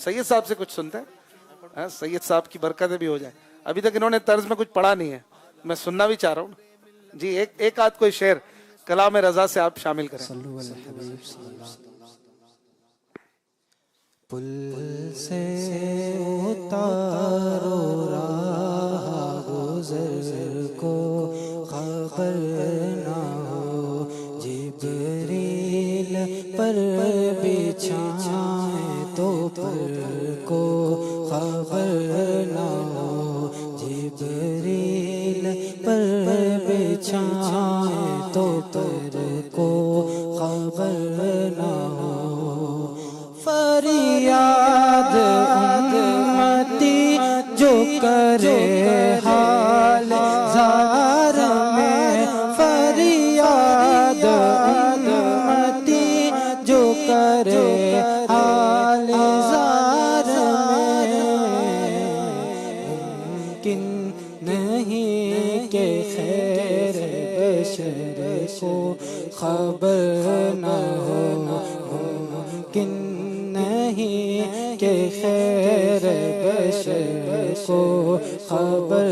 सैयद साहब से कुछ सुनते हैं, सैयद साहब की बरकतें भी हो जाए। अभी तक इन्होंने तर्ज में कुछ पढ़ा नहीं है, मैं सुनना भी चाह रहा हूँ जी। एक आध कोई शेर कलाम रजा से आप शामिल करें। पुल से उतारो राह गुज़र को खबर ना हो, जिब्रील पर बिछाए तो पर को खबर ना हो, जिब्रील पर बिछाए तो पर को खबर ना हो। फरियाद उम्मती जो करे हाल ज़ार में, फरियाद उम्मती जो करे हाल ज़ार में, मुमकिन नहीं के खैर बशर को खबर न हो, मुमकिन नहीं के खैर बशर को खबर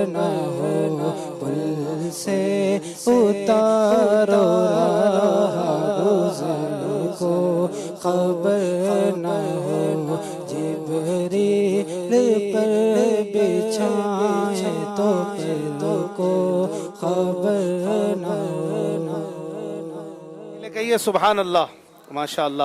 न हो। पुल से उतारो राह गुज़र को खबर न हो, जिब्रील पर बिछाए तो पर को खबर न हो। कहिए सुभान अल्लाह, माशा अल्लाह।